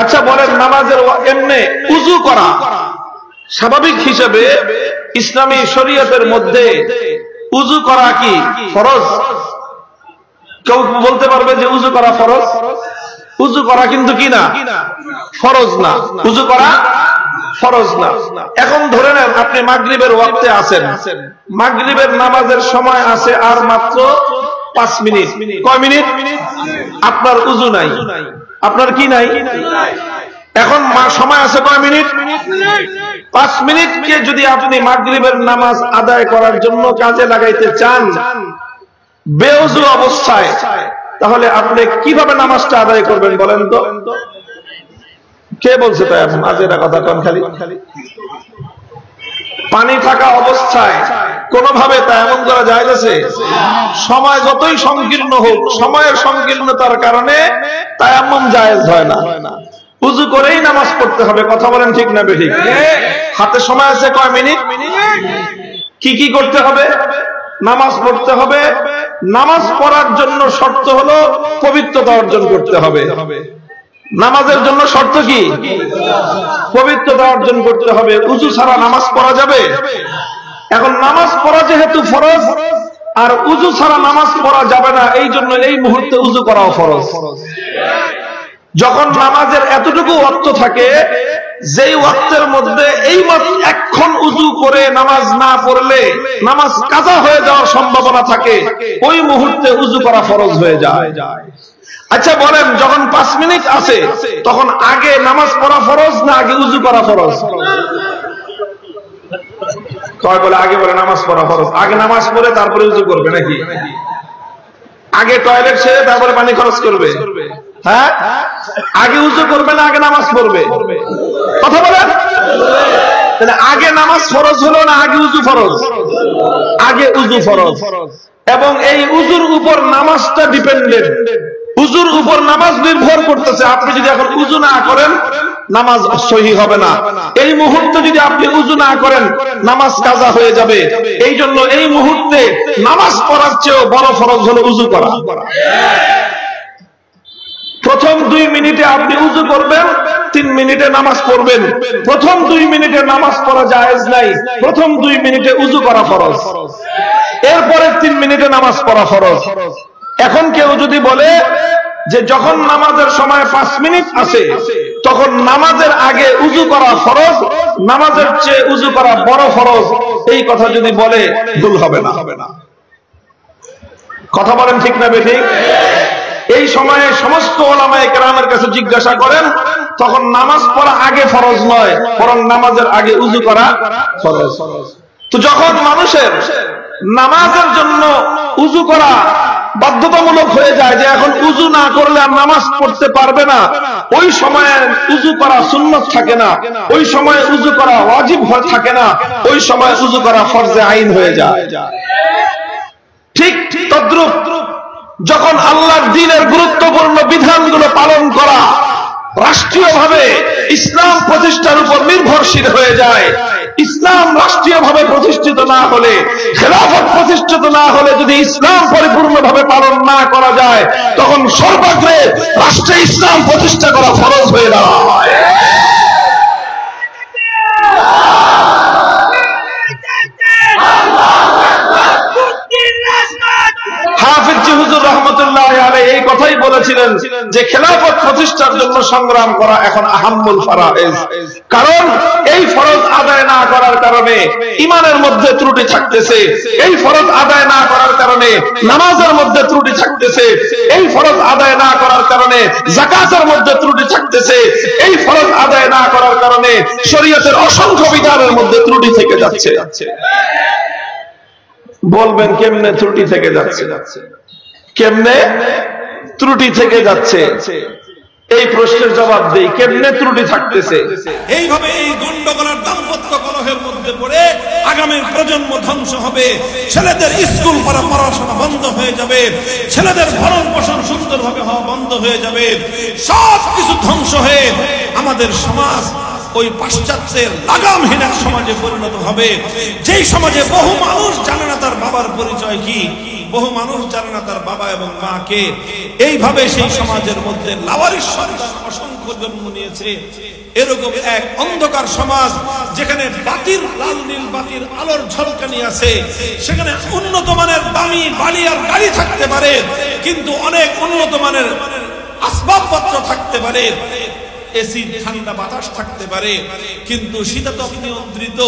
আচ্ছা বলেন, নামাজের এমনি উযু করা স্বাভাবিক হিসেবে ইসলামী শরীয়তের মধ্যে উযু করা কি ফরজ? কেউ বলতে পারবে যে উযু করা ফরজ? উযু করা কিন্তু কি না, ফরজ না। উযু করা ফরজ না। এখন ধরে নেন আপনি মাগরিবের ওয়াক্তে আছেন, মাগরিবের নামাজের সময় আছে আর মাত্র 5 মিনিট। কয় মিনিট? আপনার উযু নাই, আপনার কি নাই? এখন সময় আছে কয় মিনিট? 5 মিনিটকে যদি আপনি মাগরিবের নামাজ আদায় করার জন্য কাজে লাগাইতে চান বেউযু অবস্থায়, তাহলে আপনি কিভাবে নামাজটা আদায় করবেন বলেন তো? কে বলছে তাই এখন আজেরা কথা? কোন খালি পানি থাকা অবস্থায় কোনোভাবে তায়াম্মুম করা যায় আছে? সময় যতই সংকীর্ণ হোক, সময়ের সংকীর্ণতার কারণে তায়াম্মুম জায়েজ হয় না। উযু করেই নামাজ পড়তে হবে। কথা বলেন ঠিক না বেঠিক? হাতে সময় আছে কয় মিনিট? কি কি করতে হবে? নামাজ পড়তে হবে। নামাজ পড়ার জন্য শর্ত হলো পবিত্রতা অর্জন করতে হবে। নামাজের জন্য শর্ত কি? পবিত্রতা অর্জন করতে হবে। উযু ছাড়া নামাজ পড়া যাবে? এখন নামাজ পড়া যেহেতু ফরজ আর উযু ছাড়া নামাজ পড়া যাবে না, এই জন্য এই মুহূর্তে উযু করাও ফরজ। যখন নামাজের এতটুকু ওয়াক্ত থাকে, যেই ওয়াক্তের মধ্যে এই মাত্র এখন উযু করে নামাজ না পড়লে নামাজ কাজা হয়ে যাওয়ার সম্ভাবনা থাকে, ওই মুহূর্তে উযু করা ফরজ হয়ে যায়। আচ্ছা বলেন, যখন 5 মিনিট আছে তখন আগে নামাজ পড়া ফরজ না আগে উযু করা ফরজ? কয় বলে আগে বলে নামাজ পড়া ফরজ। আগে নামাজ পড়ে তারপরে উযু করবে নাকি? আগে টয়লেট সেরে তারপরে পানি খরচ করবে? হ্যাঁ, আগে উযু করবে না আগে নামাজ পড়বে? কথা বলেন। তাহলে আগে নামাজ ফরজ হলো না আগে উযু ফরজ? আগে উযু ফরজ। এবং এই উযুর উপর নামাজটা ডিপেন্ডেন্ট। উযুর উপর নামাজ নির্ভর করতেছে। আপনি যদি এখন উযু না করেন নামাজ সহিহ হবে না। এই মুহূর্তে যদি আপনি উযু না করেন নামাজ কাজা হয়ে যাবে। এই জন্য এই মুহূর্তে নামাজ পড়ার চেয়েও বড় ফরজ হলো উযু করা। প্রথম 2 মিনিটে আপনি উযু করবেন, 3 মিনিটে নামাজ পড়বেন। প্রথম 2 মিনিটে নামাজ পড়া জায়েজ নাই, প্রথম 2 মিনিটে উযু করা ফরজ, এরপরে 3 মিনিটে নামাজ পড়া ফরজ। এখন কেউ যদি বলে যে যখন নামাজের সময় 5 মিনিট আছে তখন নামাজের আগে উযু করা ফরজ, নামাজের চেয়ে উযু করা বড় ফরজ, এই কথা যদি বলে ভুল হবে না। কথা বলেন ঠিক না বেঠিক? এই সময়ে সমস্ত উলামায়ে কেরামের কাছে জিজ্ঞাসা করেন, তখন নামাজ পড়া আগে ফরজ নয়, বরং নামাজের আগে উযু করা ফরজ। তো যখন মানুষের নামাজের জন্য উযু করা বাধ্যতামূলক হয়ে যায়, যে এখন উযু না করলে আর নামাজ পড়তে পারবে না, ওই সময়ে উযু করা সুন্নাত থাকে না, ওই সময়ে উযু করা ওয়াজিব থাকে না, ওই সময় উযু করা ফরজে আইন হয়ে যায়। ঠিক তদ্রূপ যখন আল্লাহর দ্বীনের গুরুত্বপূর্ণ বিধানগুলো পালন করা রাষ্ট্রীয়ভাবে ইসলাম প্রতিষ্ঠার উপর নির্ভরশীল হয়ে যায়, ইসলাম রাষ্ট্রীয়ভাবে প্রতিষ্ঠিত না হলে, খেলাফত প্রতিষ্ঠিত না হলে যদি ইসলাম পরিপূর্ণভাবে পালন না করা যায়, তখন সর্বাগ্রে রাষ্ট্রে ইসলাম প্রতিষ্ঠা করা ফরজ হয়ে দাঁড়ায়। হাফিজ হুজুর রাহমাতুল্লাহি আলাইহি এই কথাই বলেছিলেন যে খেলাফত প্রতিষ্ঠার জন্য সংগ্রাম করা এখন আহাম্মুল ফারায়েজ। কারণ এই ফরজ আদায় না করার কারণে ঈমানের মধ্যে ত্রুটি থাকতেছে, এই ফরজ আদায় না করার কারণে নামাজের মধ্যে ত্রুটি থাকতেছে, এই ফরজ আদায় না করার কারণে যাকাতের মধ্যে ত্রুটি থাকতেছে, এই ফরজ আদায় না করার কারণে শরীয়তের অসংখ্য বিধানের মধ্যে ত্রুটি থেকে যাচ্ছে। বলবেন কেমনে ত্রুটি থেকে যাচ্ছে? কেমনে ত্রুটি থেকে যাচ্ছে? এই প্রশ্নের জবাব দেই, কেমনে ত্রুটি থাকতেছে? এইভাবে এই গন্ডগোলের দাম্পত্য কলহের মধ্যে পড়ে আগামীর প্রজন্ম ধ্বংস হবে। ছেলেদের স্কুল পড়াশোনা বন্ধ হয়ে যাবে, ছেলেদের ভরণ পোষণ সুন্দরভাবে হওয়া বন্ধ হয়ে যাবে, সব কিছু ধ্বংস হয়ে আমাদের সমাজ ওই পাশ্চাত্যের লাগামহীন এক সমাজে পরিণত হবে, যেই সমাজে বহু মানুষ জানে না তার বাবার পরিচয় কি, বহু মানুষ জানে না তার বাবা এবং মাকে। এইভাবে সেই সমাজের মধ্যে লাওয়ারিস সন্তান অসংখ্য জন্ম নিয়েছে। এরকম এক অন্ধকার সমাজ যেখানে বাতির লাল নীল বাতির আলোর ঝলকানি আছে, সেখানে উন্নত মানের দামি বাড়ি আর গাড়ি থাকতে পারে, কিন্তু অনেক উন্নত মানের আসবাবপত্র থাকতে পারে, এসি ঠান্ডা বাতাস থাকতে পারে, কিন্তু শীতাতপ নিয়ন্ত্রিত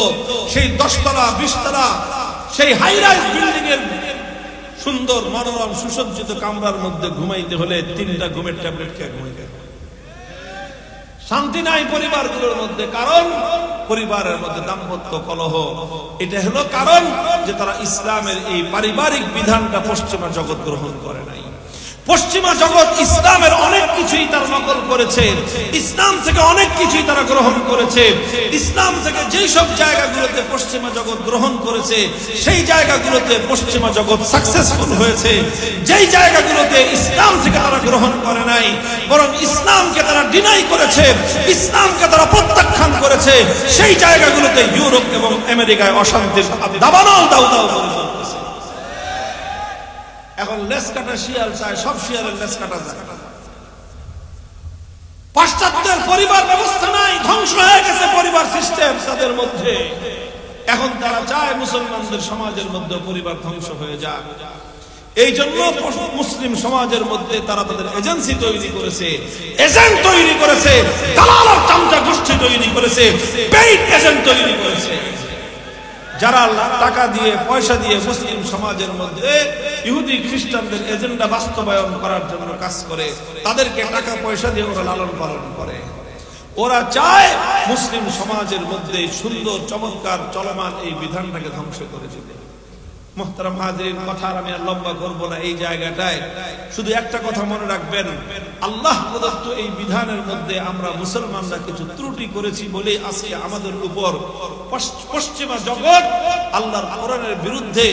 সেই 10 তলা 20 তলা সেই হাই রাইজ বিল্ডিং এর সুন্দর মনোরম সুসজ্জিত কামরার মধ্যে ঘুমাইতে হলে 3টা ঘুমের ট্যাবলেট খেয়ে ঘুমাইতে হয়। শান্তি নাই পরিবারগুলোর মধ্যে, কারণ পরিবারের মধ্যে দাম্পত্য কলহ। এটা হলো কারণ যে তারা ইসলামের এই পারিবারিক বিধানটা পশ্চিমা জগৎ গ্রহণ করে নাই। পশ্চিমা জগৎ ইসলামের অনেক কিছুই তারা নকল করেছে, ইসলাম থেকে অনেক কিছুই তারা গ্রহণ করেছে। ইসলাম থেকে যেই সব জায়গাগুলোতে পশ্চিমা জগৎ গ্রহণ করেছে সেই জায়গাগুলোতে পশ্চিমা জগৎ সাকসেসফুল হয়েছে। যেই জায়গাগুলোতে ইসলাম থেকে তারা গ্রহণ করে নাই, বরং ইসলামকে তারা ডিনাই করেছে, ইসলামকে তারা প্রত্যাখ্যান করেছে, সেই জায়গাগুলোতে ইউরোপ এবং আমেরিকায় অশান্তির দাবানল দাউ দাউ করে চলতেছে। এখন লেস কাটা শিয়াল চায়, সব শিয়ালের লেস কাটা যায়। পাশ্চাত্যের পরিবার ব্যবস্থা নাই, ধ্বংস হয়ে গেছে পরিবার সিস্টেম তাদের মধ্যে। এখন তারা চায় মুসলমানদের সমাজের মধ্যে পরিবার ধ্বংস হয়ে যাক। এই জন্য মুসলিম সমাজের মধ্যে তারা তাদের এজেন্সি তৈরি করেছে, এজেন্ট তৈরি করেছে, দালাল আর চামচা গোষ্ঠী তৈরি করেছে, পেইড এজেন্ট তৈরি করেছে, যারা টাকা দিয়ে পয়সা দিয়ে মুসলিম সমাজের মধ্যে ইহুদি খ্রিস্টানদের এজেন্ডা বাস্তবায়ন করার জন্য কাজ করে। তাদেরকে টাকা পয়সা দিয়ে ওরা লালন পালন করে। ওরা চায় মুসলিম সমাজের মধ্যে সুন্দর চমৎকার চলমান এই বিধানটাকে ধ্বংস করে দিতে। মুহতারাম হাজিরিন, কথা আমি আর লম্বা করব না। এই জায়গাটায় শুধু একটা কথা মনে রাখবেন, আল্লাহ প্রদত্ত এই বিধানের মধ্যে আমরা মুসলমানরা কিছু ত্রুটি করেছি বলেই আজকে আমাদের উপর পশ্চিমা জগৎ আল্লাহর কোরআনের বিরুদ্ধে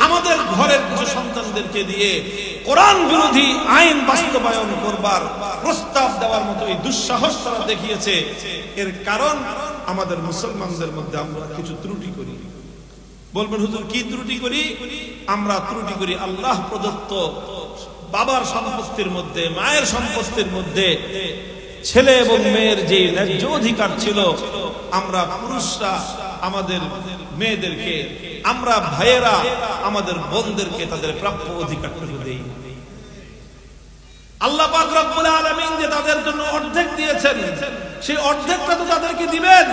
আমাদের ঘরের কিছু সন্তানদেরকে দিয়ে কোরআন বিরোধী আইন বাস্তবায়ন করবার প্রস্তাব দেওয়ার মতো এই দুঃসাহস তারা দেখিয়েছে। এর কারণ আমাদের মুসলমানদের মধ্যে আমরা কিছু ত্রুটি করি। বলবেন হুজুর কি ত্রুটি করি? আমরা ত্রুটি করি আল্লাহ প্রদত্ত বাবার সম্পত্তির মধ্যে, মায়ের সম্পত্তির মধ্যে ছেলে এবং মেয়ের যে ন্যায্য অধিকার ছিল, আমরা পুরুষরা আমাদের মেয়েদেরকে, আমরা ভাইয়েরা আমাদের বোনদেরকে তাদের প্রাপ্য অধিকারটুকু দেই। আল্লাহ পাক রব্বুল আলামিন যে তাদের জন্য অর্ধেক দিয়েছেন, সেই অর্ধেকটা তো তাদেরকে দিবেন।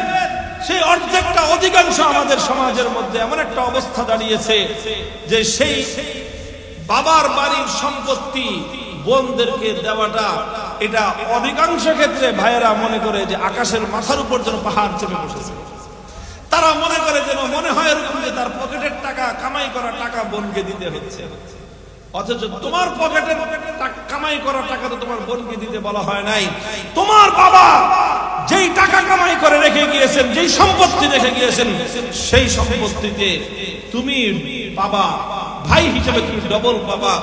সেই অর্ধেকটা অধিকাংশ আমাদের সমাজের মধ্যে এমন একটা অবস্থা দাঁড়িয়েছে যে সেই বাবার বাড়ির সম্পত্তি বোনদেরকে দেওয়াটা, এটা অধিকাংশ ক্ষেত্রে ভাইয়েরা মনে করে যে আকাশের মাথার উপর যেন পাহাড় চেপে বসেছে। তারা মনে করে যেন, মনে হয় এরকম যে তার পকেটের টাকা, কামাই করা টাকা বোনকে দিতে হচ্ছে, অথচ তোমার পকেটের কামাই করা টাকা তো তোমার বোনকে দিতে বলা হয় নাই। তোমার বাবা যেই টাকা কামাই করে রেখে গিয়েছেন, যেই সম্পত্তি রেখে গিয়েছেন, সেই সম্পত্তিতে তুমি বাবা, ভাই হিসেবে তুমি ডবল পাবা,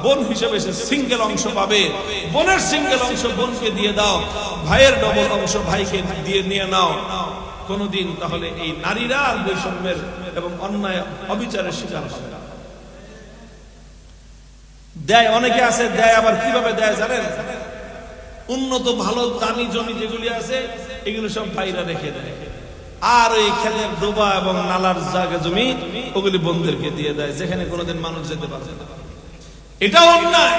বোন হিসেবে সে সিঙ্গেল অংশ পাবে। বোনের সিঙ্গেল অংশ বোনকে দিয়ে দাও, ভাইয়ের ডবল অংশ ভাইকে দিয়ে নিয়ে নাও। কোনদিন তাহলে এই নারীরা আর বৈষম্যের এবং অন্যায় অবিচারের শিকার হবে না। দেয় অনেকে আছে, দেয় আবার কিভাবে দেয় জানেন? উন্নত ভালো দামি জমি যেগুলি আছে এগুলো সব ভাইরা রেখে দেয়, আর ওই খেতের ডোবা এবং নালার জায়গা জমি ওগুলি বোনদেরকে দিয়ে দেয়, যেখানে কোনোদিন মানুষ যেতে পারবে না। এটা অন্যায়।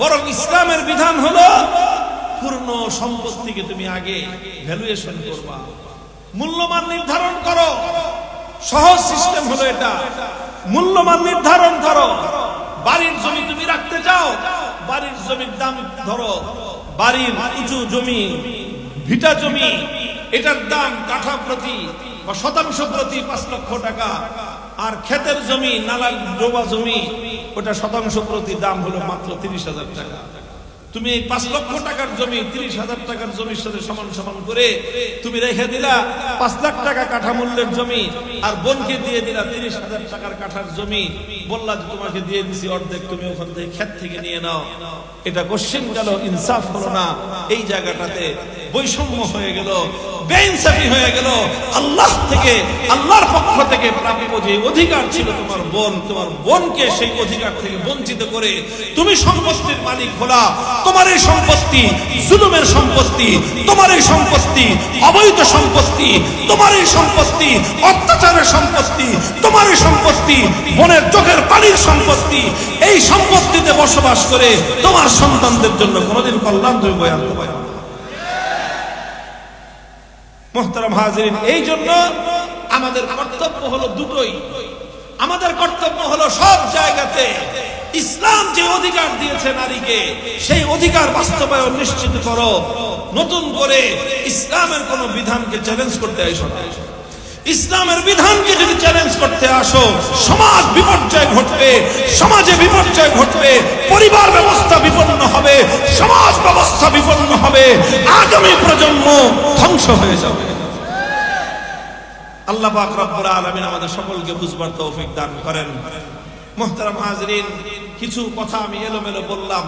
বরং ইসলামের বিধান হলো পূর্ণ সম্পত্তিকে তুমি আগে ভ্যালুয়েশন করবা, মূল্যমান নির্ধারণ করো। সহজ সিস্টেম হলো এটা, মূল্যমান নির্ধারণ করো। বাড়ির জমি তুমি রাখতে চাও, বাড়ির জমির দাম ধরো। বাড়ির উঁচু জমি, ভিটা জমি, এটার দাম কাঠা প্রতি বা শতাংশ প্রতি 5 লক্ষ টাকা। আর ক্ষেতের জমি, নালা ডোবা জমি, ওটা শতাংশ প্রতি দাম হলো মাত্র 30,000 টাকা। তুমি এই 5 লক্ষ টাকার জমি 30,000 টাকার জমির সাথে সমান সমান করে তুমি রেখে দিলা 5 লাখ টাকা কাঠা মূল্যের জমি, আর বোনকে দিয়ে দিলা 30,000 টাকার কাঠার জমি। বললা যে তোমাকে দিয়ে দিছি অর্ধেক, তুমি ওখান থেকে ক্ষেত থেকে নিয়ে নাও। এটা কোশ্চেন গেল, ইনসাফ হলো না। এই জায়গাটাতে বৈষম্য হয়ে গেল। বেইনসাফি হয়ে গেল। আল্লাহ থেকে, আল্লাহর পক্ষ থেকে প্রাপ্য যে অধিকার ছিল তোমার বোনকে সেই অধিকার থেকে বঞ্চিত করে তুমি সম্পত্তির মালিক হলা। তোমার এই সম্পত্তি জুলুমের সম্পত্তি, তোমার এই সম্পত্তি অবৈধ সম্পত্তি, তোমার এই সম্পত্তি অত্যাচারের সম্পত্তি, তোমার এই সম্পত্তি বোনের চোখের পানির সম্পত্তি। এই সম্পত্তিতে বসবাস করে তোমার সন্তানদের জন্য কোনোদিন কল্যাণ তুমি বয়ে আনতে পারবে না। মুহতারাম হাজিরিন, এই জন্য আমাদের কর্তব্য হলো দুটোই। আমাদের কর্তব্য হলো সব জায়গাতে ইসলাম যে অধিকার দিয়েছে নারীকে, সেই অধিকার বাস্তবায়ন নিশ্চিত করো। নতুন করে ইসলামের কোন বিধানকে চ্যালেঞ্জ করতে আসো না। ইসলামের বিধানকে যদি চ্যালেঞ্জ করতে আসো, সমাজ বিপর্যয় ঘটবে, সমাজে বিপর্যয় ঘটবে, পরিবার ব্যবস্থা বিপন্ন হবে, সমাজ ব্যবস্থা বিপন্ন হবে, আগামী প্রজন্ম ধ্বংস হয়ে যাবে। আল্লাহ পাক রব্বুল আলামিন আমাদের সকলকে বুঝবার তৌফিক দান করেন। মুহতারাম হাজিরিন, কিছু কথা আমি এলোমেলো বললাম।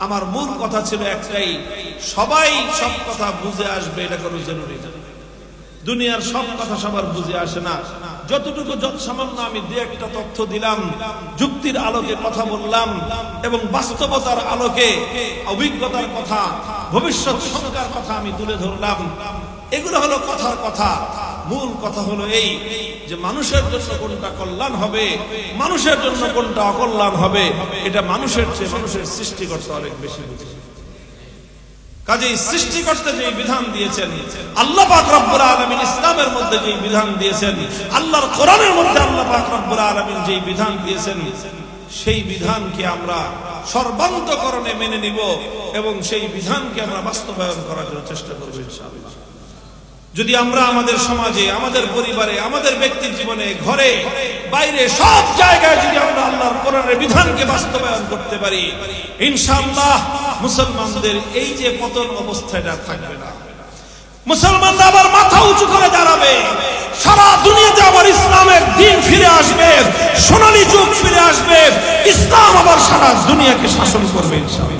আমার মূল কথা ছিল একটাই, সবাই সব কথা বুঝে আসবে এটা কোনো জরুরি না। দুনিয়ার সব কথা সবার বুঝে আসে না। যতটুকু সামান্য আমি দু একটা তথ্য দিলাম, যুক্তির আলোকে কথা বললাম এবং বাস্তবতার আলোকে অভিজ্ঞতার কথা, ভবিষ্যৎ শঙ্কার কথা আমি তুলে ধরলাম। এগুলো হলো কথার কথা। মূল কথা হলো এই যে মানুষের জন্য কোনটা কল্যাণ হবে, মানুষের জন্য কোনটা অকল্যাণ হবে, এটা মানুষের চেয়ে মানুষের সৃষ্টিকর্তা অনেক বেশি বুঝে। কাজেই সৃষ্টিকর্তা যে বিধান দিয়েছেন, আল্লাহ পাক রব্বুল আলামিন ইসলামের মধ্যে যে বিধান দিয়েছেন, আল্লাহর কোরআনের মধ্যে আল্লাহ পাক রব্বুল আলামিন যে বিধান দিয়েছেন, সেই বিধানকে আমরা সর্বান্তকরণে মেনে নিব এবং সেই বিধানকে আমরা বাস্তবায়ন করার জন্য চেষ্টা করব ইনশাআল্লাহ। যদি আমরা আমাদের সমাজে, আমাদের পরিবারে, আমাদের ব্যক্তির জীবনে, ঘরে বাইরে সব জায়গায় যদি আমরা আল্লাহর কোরআনের বিধানকে বাস্তবায়ন করতে পারি, ইনশাআল্লাহ মুসলমানদের এই যে পতন অবস্থাটা থাকবে না। মুসলমানরা আবার মাথা উঁচু করে দাঁড়াবে, সারা দুনিয়াতে আবার ইসলামের দিন ফিরে আসবে, সোনালী যুগ ফিরে আসবে, ইসলাম আবার সারা দুনিয়াকে শাসন করবে ইনশাআল্লাহ।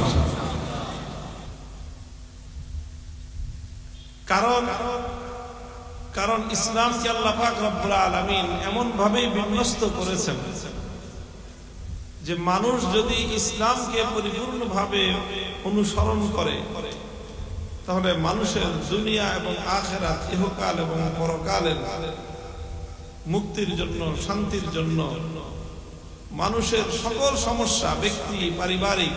কারণ ইসলামকে আল্লাহ পাক রব্বুল আলামিন এমন ভাবে বিন্যস্ত করেছেন যে মানুষ যদি ইসলামকে পরিপূর্ণভাবে অনুসরণ করে, তাহলে মানুষের দুনিয়া এবং আখিরাত, ইহকাল এবং পরকালের মুক্তির জন্য, শান্তির জন্য, মানুষের সকল সমস্যা, ব্যক্তি, পারিবারিক